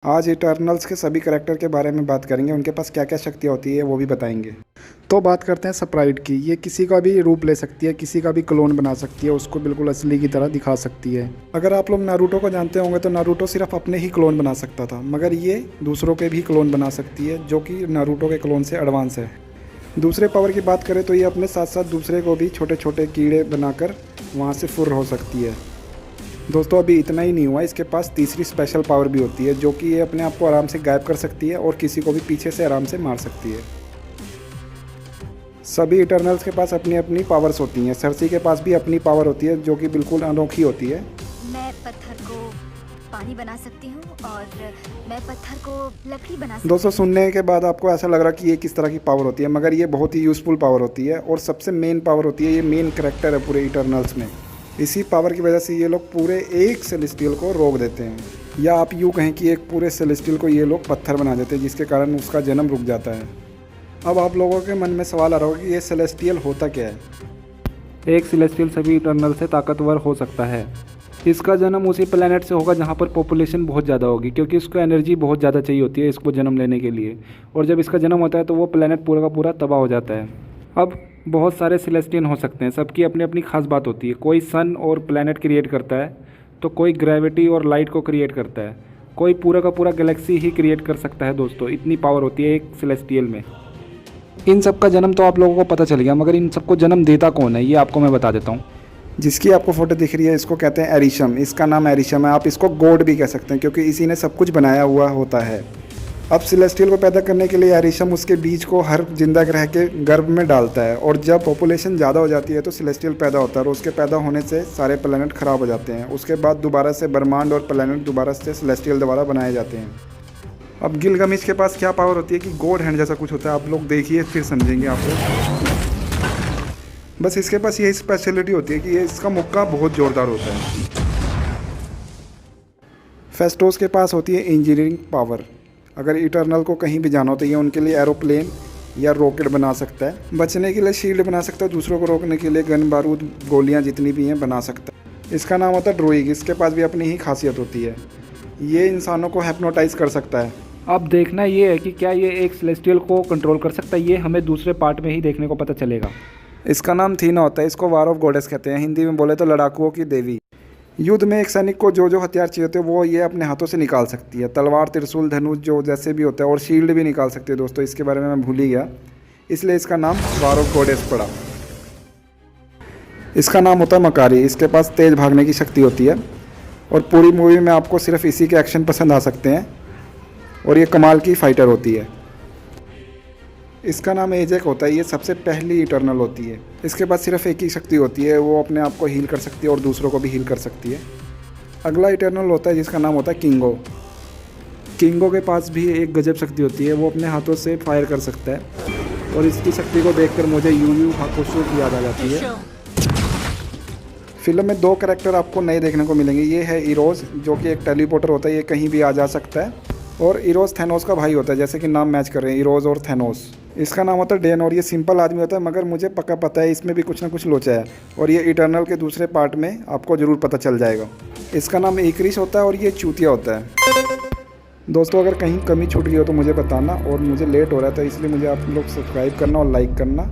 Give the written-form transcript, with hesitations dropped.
आज इटर्नल्स के सभी करैक्टर के बारे में बात करेंगे, उनके पास क्या क्या शक्तियाँ होती है वो भी बताएंगे। तो बात करते हैं स्प्राइट की। ये किसी का भी रूप ले सकती है, किसी का भी क्लोन बना सकती है, उसको बिल्कुल असली की तरह दिखा सकती है। अगर आप लोग नारुतो को जानते होंगे तो नारुतो सिर्फ अपने ही क्लोन बना सकता था, मगर ये दूसरों के भी क्लोन बना सकती है, जो कि नारुतो के क्लोन से एडवांस है। दूसरे पावर की बात करें तो ये अपने साथ साथ दूसरे को भी छोटे छोटे कीड़े बनाकर वहाँ से फुर्र हो सकती है। दोस्तों अभी इतना ही नहीं हुआ, इसके पास तीसरी स्पेशल पावर भी होती है, जो कि ये अपने आप को आराम से गायब कर सकती है और किसी को भी पीछे से आराम से मार सकती है। सभी इटर्नल्स के पास अपनी अपनी पावर्स होती हैं। सर्सी के पास भी अपनी पावर होती है, जो कि बिल्कुल अनोखी होती है। मैं पत्थर को पानी बना सकती हूँ और मैं पत्थर को लकड़ी बना सकती हूँ। दोस्तों सुनने के बाद आपको ऐसा लग रहा कि ये किस तरह की पावर होती है, मगर ये बहुत ही यूज़फुल पावर होती है और सबसे मेन पावर होती है। ये मेन कैरेक्टर है पूरे इटर्नल्स में। इसी पावर की वजह से ये लोग पूरे एक सेलेस्टियल को रोक देते हैं, या आप यूँ कहें कि एक पूरे सेलेस्टियल को ये लोग पत्थर बना देते हैं, जिसके कारण उसका जन्म रुक जाता है। अब आप लोगों के मन में सवाल आ रहा होगा कि ये सेलेस्टियल होता क्या है। एक सेलेस्टियल सभी इटर्नल से ताकतवर हो सकता है। इसका जन्म उसी प्लेनेट से होगा जहाँ पर पॉपुलेशन बहुत ज़्यादा होगी, क्योंकि इसको एनर्जी बहुत ज़्यादा चाहिए होती है इसको जन्म लेने के लिए। और जब इसका जन्म होता है तो वो प्लेनेट पूरा का पूरा तबाह हो जाता है। अब बहुत सारे सेलेस्टियन हो सकते हैं, सबकी अपनी अपनी खास बात होती है। कोई सन और प्लेनेट क्रिएट करता है, तो कोई ग्रेविटी और लाइट को क्रिएट करता है, कोई पूरा का पूरा गैलेक्सी ही क्रिएट कर सकता है। दोस्तों इतनी पावर होती है एक सेलेस्टियल में। इन सब का जन्म तो आप लोगों को पता चल गया, मगर इन सबको जन्म देता कौन है ये आपको मैं बता देता हूँ। जिसकी आपको फोटो दिख रही है इसको कहते हैं एरिशम। इसका नाम एरिशम है। आप इसको गॉड भी कह सकते हैं, क्योंकि इसी ने सब कुछ बनाया हुआ होता है। अब सेलेस्टियल को पैदा करने के लिए एरिशम उसके बीज को हर जिंदा ग्रह के गर्भ में डालता है, और जब पॉपुलेशन ज़्यादा हो जाती है तो सेलेस्टियल पैदा होता है, और उसके पैदा होने से सारे प्लैनेट ख़राब हो जाते हैं। उसके बाद दोबारा से ब्रह्मांड और प्लैनेट दोबारा से सेलेस्टियल द्वारा बनाए जाते हैं। अब गिलगामेश के पास क्या पावर होती है कि गॉड हैंड जैसा कुछ होता है। आप लोग देखिए फिर समझेंगे आप लोग। बस इसके पास यही स्पेशलिटी होती है कि ये इसका मुक्का बहुत ज़ोरदार होता है। फेस्टोस के पास होती है इंजीनियरिंग पावर। अगर इटर्नल को कहीं भी जाना हो तो ये उनके लिए एरोप्लेन या रॉकेट बना सकता है, बचने के लिए शील्ड बना सकता है, दूसरों को रोकने के लिए गन बारूद गोलियां जितनी भी हैं बना सकता है। इसका नाम होता है ड्रोइग। इसके पास भी अपनी ही खासियत होती है, ये इंसानों को हिप्नोटाइज कर सकता है। अब देखना ये है कि क्या ये एक सेलेस्टियल को कंट्रोल कर सकता है, ये हमें दूसरे पार्ट में ही देखने को पता चलेगा। इसका नाम थीना होता है। इसको वार ऑफ गॉडेस कहते हैं, हिंदी में बोले तो लड़ाकुओं की देवी। युद्ध में एक सैनिक को जो जो हथियार चाहिए होते हैं वो ये अपने हाथों से निकाल सकती है। तलवार, त्रिशूल, धनुष जो जैसे भी होता है, और शील्ड भी निकाल सकती है। दोस्तों इसके बारे में मैं भूल ही गया, इसलिए इसका नाम वार ऑफ गॉडेस पड़ा। इसका नाम होता है मकारी। इसके पास तेज भागने की शक्ति होती है, और पूरी मूवी में आपको सिर्फ इसी के एक्शन पसंद आ सकते हैं, और ये कमाल की फाइटर होती है। इसका नाम एजेक होता है। ये सबसे पहली इटर्नल होती है। इसके पास सिर्फ एक ही शक्ति होती है, वो अपने आप को हील कर सकती है और दूसरों को भी हील कर सकती है। अगला इटर्नल होता है जिसका नाम होता है किंगो। किंगो के पास भी एक गजब शक्ति होती है, वो अपने हाथों से फायर कर सकता है, और इसकी शक्ति को देखकर मुझे यू यू हाकुशो की याद आ जाती है। फिल्म में दो कैरेक्टर आपको नए देखने को मिलेंगे। ये है इरोज, जो कि एक टेलीपोर्टर होता है, ये कहीं भी आ जा सकता है, और इरोज थैनोस का भाई होता है, जैसे कि नाम मैच कर रहे हैं, इरोज और थैनोस। इसका नाम होता है डेन, और ये सिंपल आदमी होता है, मगर मुझे पक्का पता है इसमें भी कुछ ना कुछ लोचा है, और ये इटर्नल के दूसरे पार्ट में आपको ज़रूर पता चल जाएगा। इसका नाम इक्रिश होता है, और ये चूतिया होता है। दोस्तों अगर कहीं कमी छूट गई हो तो मुझे बताना, और मुझे लेट हो रहा था इसलिए मुझे आप लोग सब्सक्राइब करना और लाइक करना।